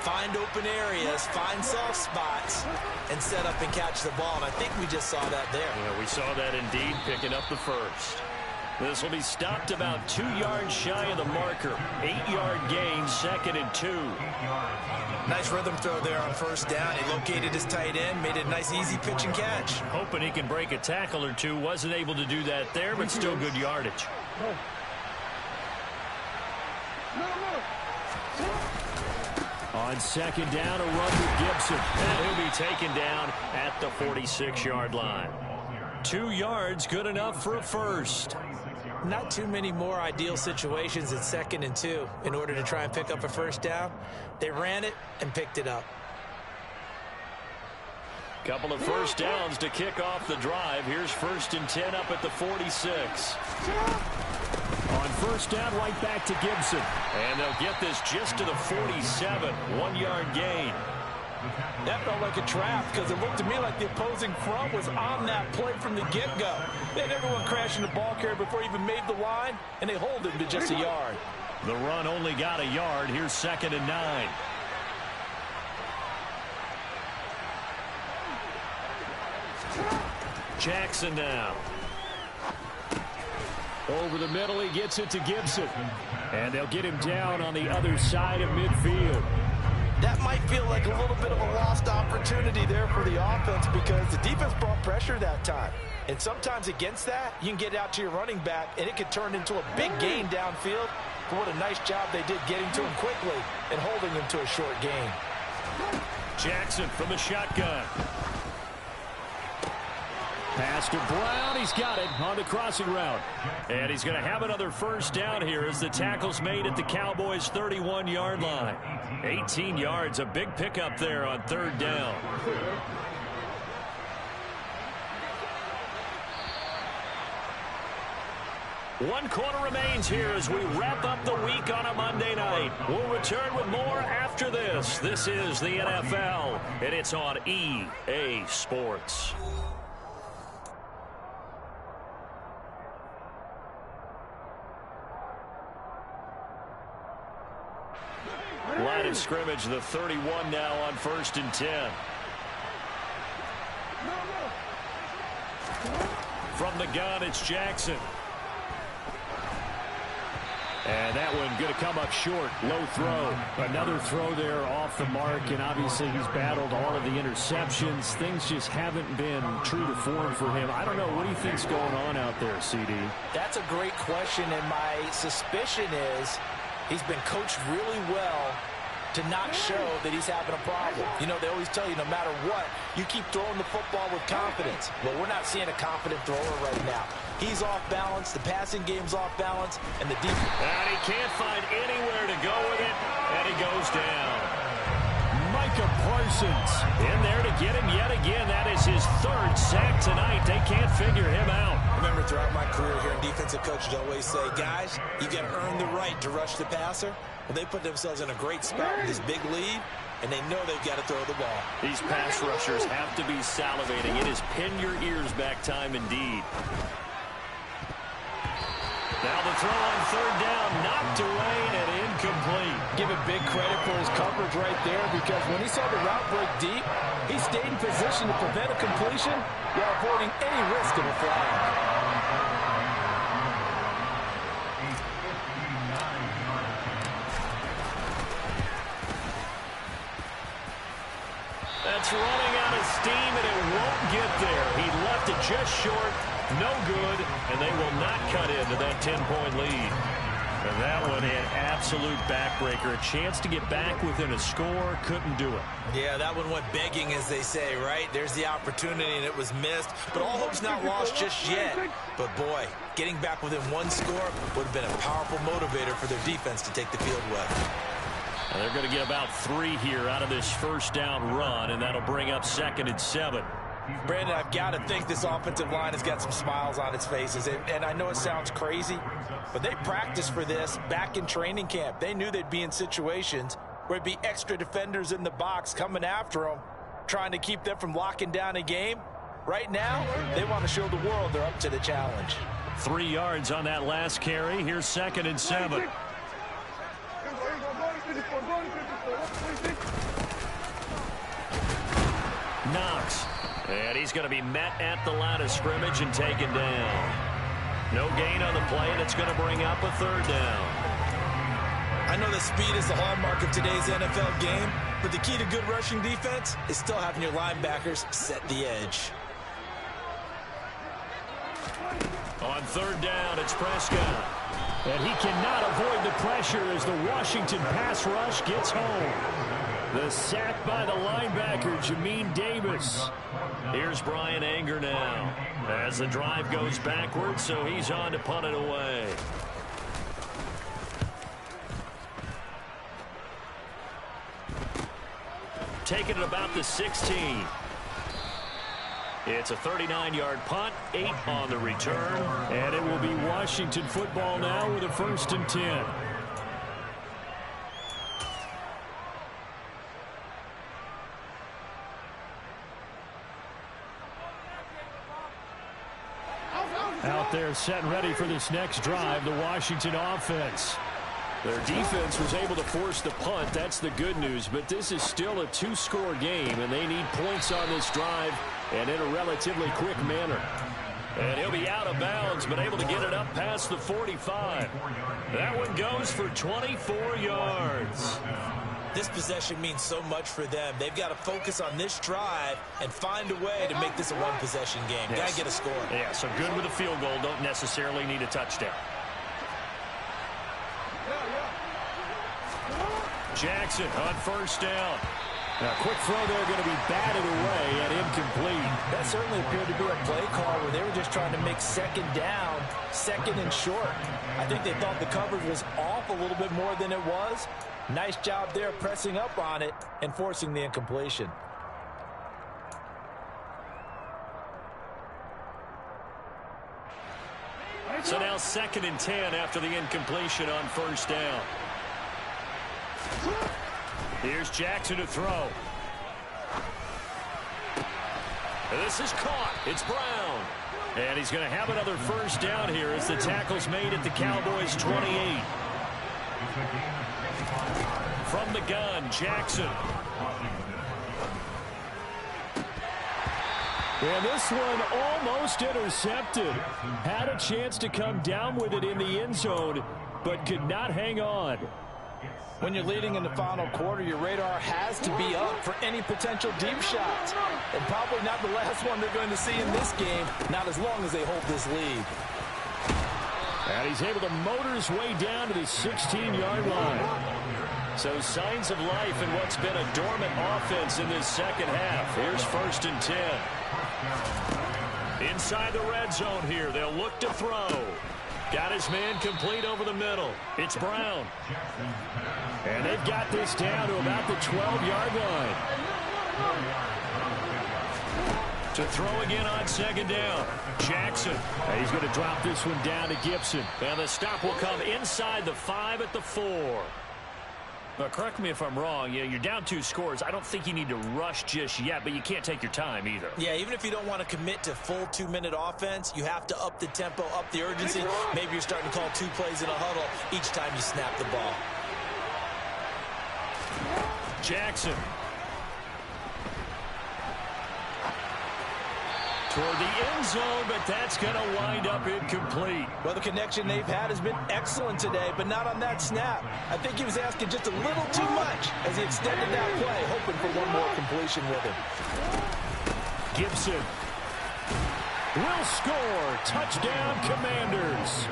[SPEAKER 2] find open areas, find soft spots, and set up and catch the ball. And I think we just saw that there.
[SPEAKER 1] Yeah, we saw that indeed, picking up the first. This will be stopped about 2 yards shy of the marker. 8-yard gain, 2nd and 2.
[SPEAKER 2] Nice rhythm throw there on 1st down. He located his tight end, made it a nice, easy pitch and catch.
[SPEAKER 1] Hoping he can break a tackle or two. Wasn't able to do that there, but still good yardage. On 2nd down, a run with Gibson. And he'll be taken down at the 46-yard line. 2 yards, good enough for a first.
[SPEAKER 2] Not too many more ideal situations at 2nd and 2 in order to try and pick up a 1st down. They ran it and picked it up.
[SPEAKER 1] Couple of 1st downs to kick off the drive. Here's 1st and 10 up at the 46. On 1st down, right back to Gibson. And they'll get this just to the 47. 1-yard gain.
[SPEAKER 2] That felt like a trap, because it looked to me like the opposing front was on that play from the get-go. They had everyone crashing the ball carrier before he even made the line, and they hold him to just a yard.
[SPEAKER 1] The run only got a yard. Here's 2nd and 9. Jackson now. Over the middle, he gets it to Gibson. And they'll get him down on the other side of midfield.
[SPEAKER 2] That might feel like a little bit of a lost opportunity there for the offense because the defense brought pressure that time. And sometimes against that, you can get it out to your running back, and it could turn into a big gain downfield. But what a nice job they did getting to him quickly and holding him to a short gain.
[SPEAKER 1] Jackson from the shotgun. Pass to Brown. He's got it on the crossing route. And he's going to have another first down here as the tackle's made at the Cowboys' 31-yard line. 18 yards, a big pickup there on third down. One quarter remains here as we wrap up the week on a Monday night. We'll return with more after this. This is the NFL, and it's on EA Sports. Line of scrimmage, the 31 now on 1st and 10. From the gun, it's Jackson. And that one going to come up short. Low throw. Another throw there off the mark, and obviously he's battled all of the interceptions. Things just haven't been true to form for him. I don't know. What do you think's going on out there, CD?
[SPEAKER 2] That's a great question, and my suspicion is he's been coached really well to not show that he's having a problem. You know, they always tell you no matter what, you keep throwing the football with confidence. Well, we're not seeing a confident thrower right now. He's off balance, the passing game's off balance, and the defense.
[SPEAKER 1] And he can't find anywhere to go with it, and he goes down. Micah Parsons in there to get him yet again. That is his third sack tonight. They can't figure him out.
[SPEAKER 2] Remember, throughout my career here, defensive coaches always say, guys, you got to earn the right to rush the passer. Well, they put themselves in a great spot with this big lead, and they know they've got to throw the ball.
[SPEAKER 1] These pass rushers have to be salivating. It is pin your ears back time indeed. Now the throw on third down, knocked away and incomplete.
[SPEAKER 2] Give him big credit for his coverage right there because when he saw the route break deep, he stayed in position to prevent a completion while avoiding any risk of a flag.
[SPEAKER 1] That's running out of steam, and it won't get there. He left it just short. No good, and they will not cut into that 10-point lead. And that one an absolute backbreaker. A chance to get back within a score, couldn't do it.
[SPEAKER 2] Yeah, that one went begging, as they say, right? There's the opportunity, and it was missed. But all hope's not lost just yet. But, boy, getting back within one score would have been a powerful motivator for their defense to take the field well.
[SPEAKER 1] And they're going to get about 3 here out of this first down run, and that'll bring up 2nd and 7.
[SPEAKER 2] Brandon, I've got to think this offensive line has got some smiles on its faces. And I know it sounds crazy, but they practiced for this back in training camp. They knew they'd be in situations where there'd be extra defenders in the box coming after them, trying to keep them from locking down a game. Right now, they want to show the world they're up to the challenge.
[SPEAKER 1] 3 yards on that last carry. Here's 2nd and 7. Knox. And he's going to be met at the line of scrimmage and taken down. No gain on the play, and it's going to bring up a 3rd down.
[SPEAKER 2] I know that speed is the hallmark of today's NFL game, but the key to good rushing defense is still having your linebackers set the edge.
[SPEAKER 1] On 3rd down, it's Prescott. And he cannot avoid the pressure as the Washington pass rush gets home. The sack by the linebacker, Jamin Davis. Here's Brian Anger now as the drive goes backwards, so he's on to punt it away. Taking it about the 16. It's a 39-yard punt, 8 on the return, and it will be Washington football now with a 1st and 10. Out there set and ready for this next drive, the Washington offense. Their defense was able to force the punt. That's the good news, but this is still a 2-score game, and they need points on this drive and in a relatively quick manner. And he'll be out of bounds, but able to get it up past the 45. That one goes for 24 yards.
[SPEAKER 2] This possession means so much for them. They've got to focus on this drive and find a way to make this a one-possession game.
[SPEAKER 1] Yes.
[SPEAKER 2] Got to get a score.
[SPEAKER 1] Yeah, so good with a field goal. Don't necessarily need a touchdown. Jackson on first down.
[SPEAKER 3] Now, quick throw there, going to be batted away and incomplete.
[SPEAKER 2] That certainly appeared to be a play call where they were just trying to make second down, second and short. I think they thought the coverage was off a little bit more than it was. Nice job there pressing up on it and forcing the incompletion.
[SPEAKER 1] So now 2nd and 10 after the incompletion on first down. Here's Jackson to throw. This is caught. It's Brown. And he's going to have another first down here as the tackle's made at the Cowboys' 28. From the gun, Jackson.
[SPEAKER 3] And this one almost intercepted. Had a chance to come down with it in the end zone, but could not hang on.
[SPEAKER 2] When you're leading in the final quarter, your radar has to be up for any potential deep shots. And probably not the last one they're going to see in this game, not as long as they hold this lead.
[SPEAKER 3] And he's able to motor his way down to the 16-yard line.
[SPEAKER 1] So signs of life in what's been a dormant offense in this second half. Here's 1st and 10. Inside the red zone here. They'll look to throw. Got his man complete over the middle. It's Brown.
[SPEAKER 3] And they've got this down to about the 12-yard line.
[SPEAKER 1] To throw again on 2nd down. Jackson.
[SPEAKER 3] And he's going to drop this one down to Gibson.
[SPEAKER 1] And the stop will come inside the 5 at the 4. But correct me if I'm wrong. Yeah, you're down 2 scores. I don't think you need to rush just yet, but you can't take your time either.
[SPEAKER 2] Yeah, even if you don't want to commit to full 2-minute offense, you have to up the tempo, up the urgency. Maybe you're starting to call 2 plays in a huddle each time you snap the ball.
[SPEAKER 1] Jackson. Toward the end zone, but that's going to wind up incomplete.
[SPEAKER 2] Well, the connection they've had has been excellent today, but not on that snap. I think he was asking just a little too much as he extended that play, hoping for one more completion with him.
[SPEAKER 3] Gibson will score. Touchdown, Commanders.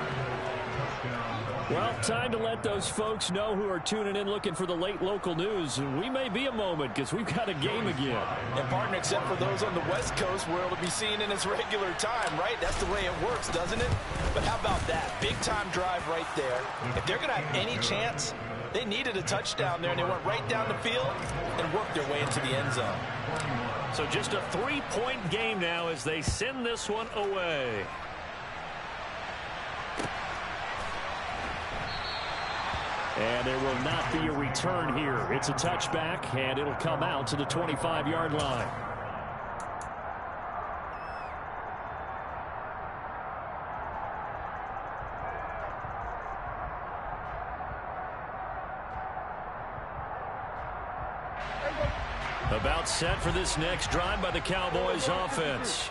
[SPEAKER 3] Well, time to let those folks know who are tuning in looking for the late local news. We may be a moment because we've got a game again.
[SPEAKER 2] And partner, except for those on the West Coast, we're able to be seen in its regular time, right? That's the way it works, doesn't it? But how about that? Big time drive right there. If they're going to have any chance, they needed a touchdown there, and they went right down the field and worked their way into the end zone.
[SPEAKER 1] So just a 3-point game now as they send this one away.
[SPEAKER 3] And there will not be a return here. It's a touchback, and it'll come out to the 25-yard line.
[SPEAKER 1] About set for this next drive by the Cowboys offense.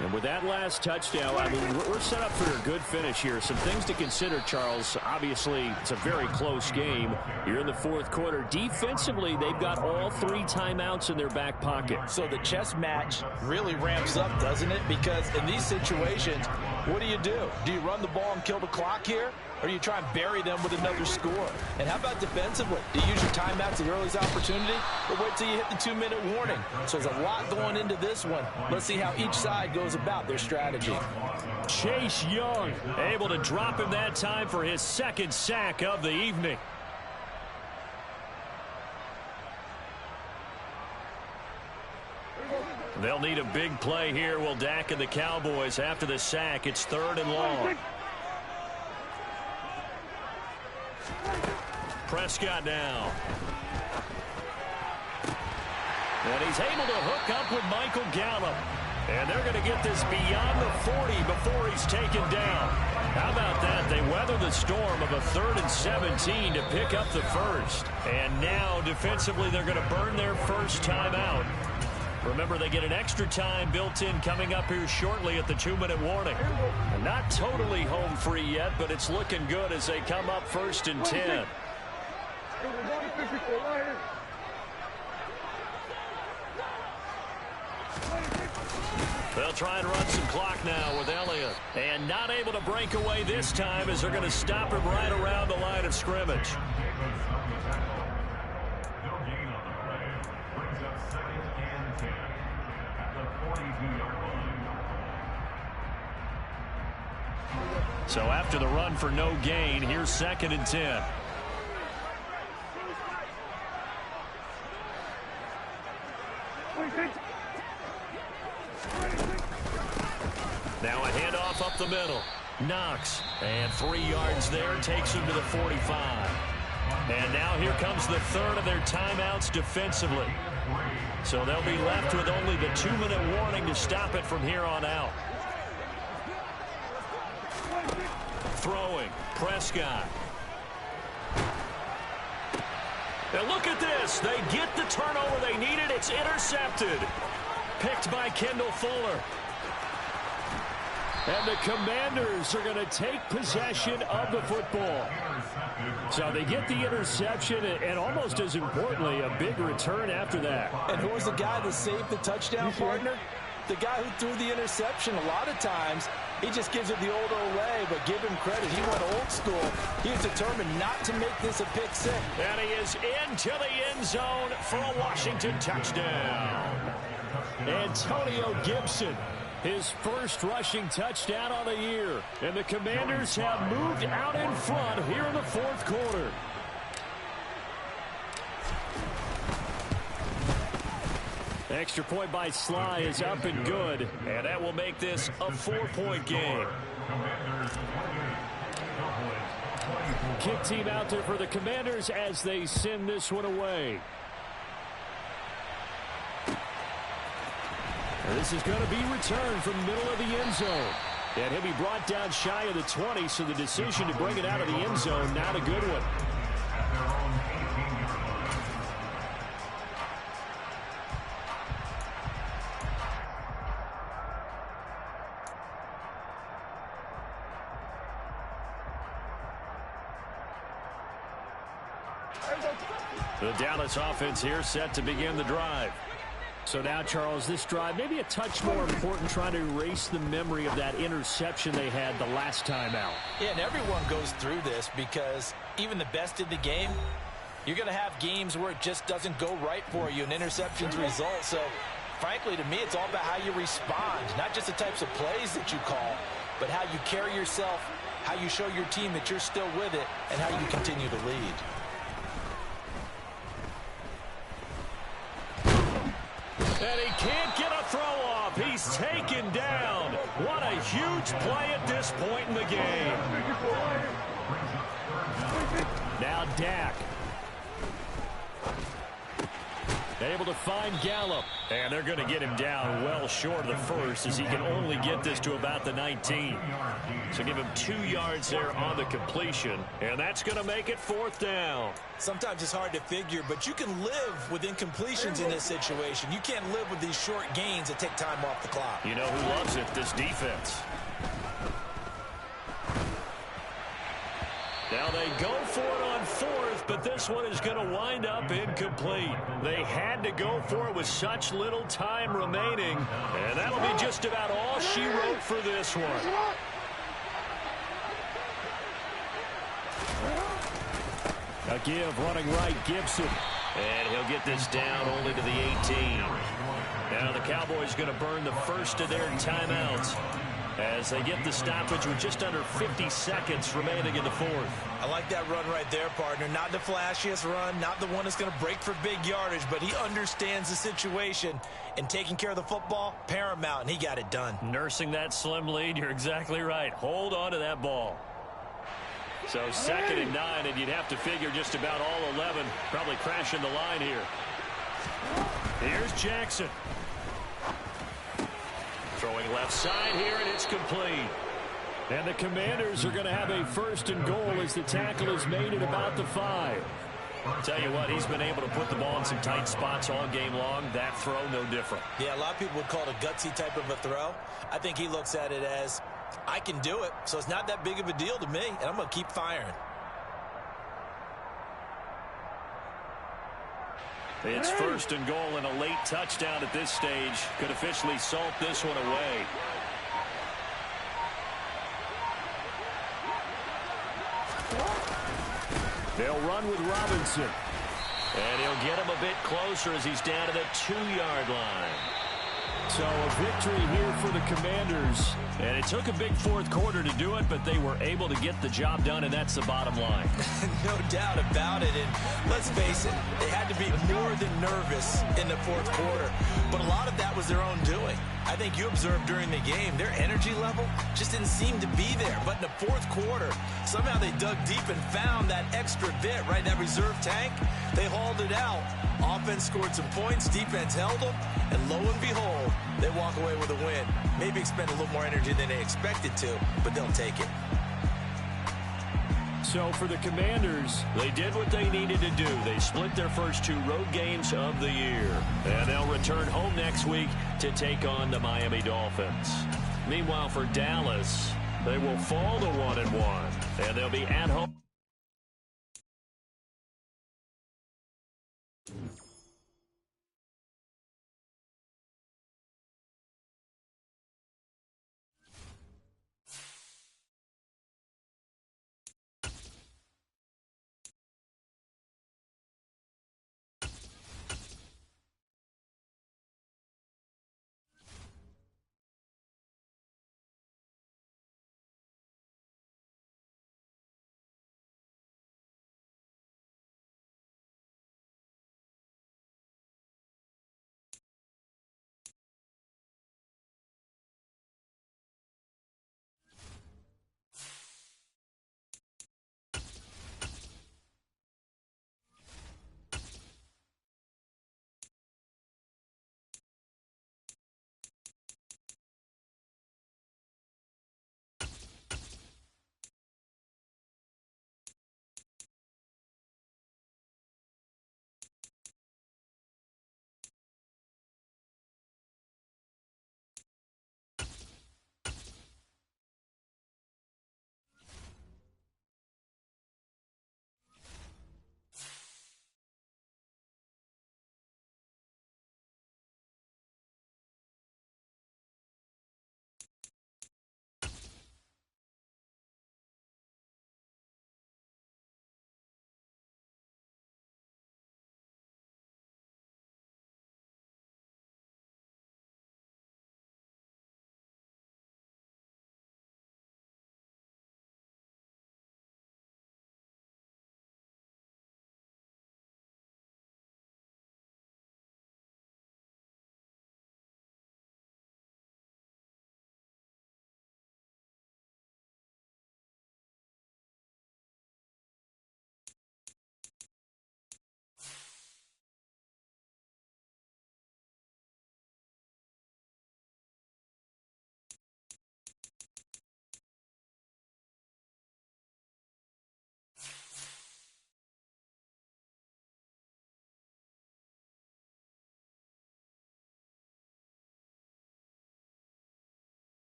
[SPEAKER 3] And with that last touchdown, I mean, we're set up for a good finish here. Some things to consider, Charles. Obviously, it's a very close game. You're in the 4th quarter. Defensively, they've got all 3 timeouts in their back pocket.
[SPEAKER 2] So the chess match really ramps up, doesn't it? Because in these situations, what do? Do you run the ball and kill the clock here? Or do you try and bury them with another score? And how about defensively? Do you use your timeouts at the earliest opportunity? Or wait till you hit the 2-minute warning? So there's a lot going into this one. Let's see how each side goes about their strategy.
[SPEAKER 1] Chase Young able to drop him that time for his 2nd sack of the evening. They'll need a big play here. Will Dak and the Cowboys after the sack. It's 3rd and long. Prescott now. And he's able to hook up with Michael Gallup. And they're going to get this beyond the 40 before he's taken down. How about that? They weather the storm of a 3rd and 17 to pick up the first. And now defensively they're going to burn their first timeout. Remember, they get an extra time built in coming up here shortly at the 2-minute warning. Not totally home free yet, but it's looking good as they come up 1st and 10. They'll try and run some clock now with Elliott. And not able to break away this time as they're going to stop him right around the line of scrimmage. So after the run for no gain, here's 2nd and 10. Now a handoff up the middle. Knox. And 3 yards there. Takes him to the 45. And now here comes the 3rd of their timeouts defensively. So they'll be left with only the 2-minute warning to stop it from here on out. Throwing. Prescott. And look at this. They get the turnover they needed. It's intercepted. Picked by Kendall Fuller. And the Commanders are going to take possession of the football. So they get the interception and almost as importantly, a big return after that.
[SPEAKER 2] And who was the guy that saved the touchdown, partner? The guy who threw the interception. A lot of times, he just gives it the old way, but give him credit. He went old school. He was determined not to make this a pick six.
[SPEAKER 1] And he is into the end zone for a Washington touchdown. Antonio Gibson, his first rushing touchdown on the year. And the Commanders have moved out in front here in the 4th quarter. Extra point by Sly is up and good. And that will make this a 4-point game. Kick team out there for the Commanders as they send this one away. And this is going to be returned from the middle of the end zone. And he'll be brought down shy of the 20, so the decision to bring it out of the end zone, not a good one. The Dallas offense here set to begin the drive. So now, Charles, this drive maybe a touch more important, trying to erase the memory of that interception they had the last time out.
[SPEAKER 2] Yeah, and everyone goes through this because even the best in the game, you're going to have games where it just doesn't go right for you, and interceptions result. So, frankly, to me, it's all about how you respond, not just the types of plays that you call, but how you carry yourself, how you show your team that you're still with it, and how you continue to lead.
[SPEAKER 1] And he can't get a throw off. He's taken down. What a huge play at this point in the game. Now Dak. Able to find Gallup. And they're going to get him down well short of the first, as he can only get this to about the 19. So give him 2 yards there on the completion. And that's going to make it 4th down.
[SPEAKER 2] Sometimes it's hard to figure, but you can live with incompletions in this situation. You can't live with these short gains that take time off the clock.
[SPEAKER 1] You know who loves it? This defense. Now they go for it on 4th, but this one is going to wind up incomplete. They had to go for it with such little time remaining, and that'll be just about all she wrote for this one. A give running right, Gibson. And he'll get this down only to the 18. Now the Cowboys going to burn the first of their timeouts as they get the stoppage with just under 50 seconds remaining in the 4th.
[SPEAKER 2] I like that run right there, partner. Not the flashiest run, not the one that's going to break for big yardage, but he understands the situation, and taking care of the football, paramount, and he got it done.
[SPEAKER 1] Nursing that slim lead, you're exactly right. Hold on to that ball. So 2nd and 9, and you'd have to figure just about all 11 probably crashing the line here. Here's Jackson. Throwing left side here, and it's complete. And the Commanders are going to have a 1st and goal as the tackle is made at about the 5. Tell you what, he's been able to put the ball in some tight spots all game long. That throw, no different.
[SPEAKER 2] Yeah, a lot of people would call it a gutsy type of a throw. I think he looks at it as, I can do it, so it's not that big of a deal to me, and I'm going to keep firing.
[SPEAKER 1] It's first and goal and a late touchdown at this stage. Could officially salt this one away. They'll run with Robinson. And he'll get him a bit closer as he's down to the 2-yard line. So a victory here for the Commanders. And it took a big fourth quarter to do it, but they were able to get the job done, and that's the bottom line.
[SPEAKER 2] No doubt about it. And let's face it, they had to be more than nervous in the fourth quarter. But a lot of that was their own doing. I think you observed during the game, their energy level just didn't seem to be there. But in the fourth quarter, somehow they dug deep and found that extra bit, right, that reserve tank. They hauled it out. Offense scored some points, defense held them, and lo and behold, they walk away with a win. Maybe expend a little more energy than they expected to, but they'll take it.
[SPEAKER 1] So for the Commanders, they did what they needed to do. They split their first 2 road games of the year. And they'll return home next week to take on the Miami Dolphins. Meanwhile, for Dallas, they will fall to 1-1. And they'll be at home.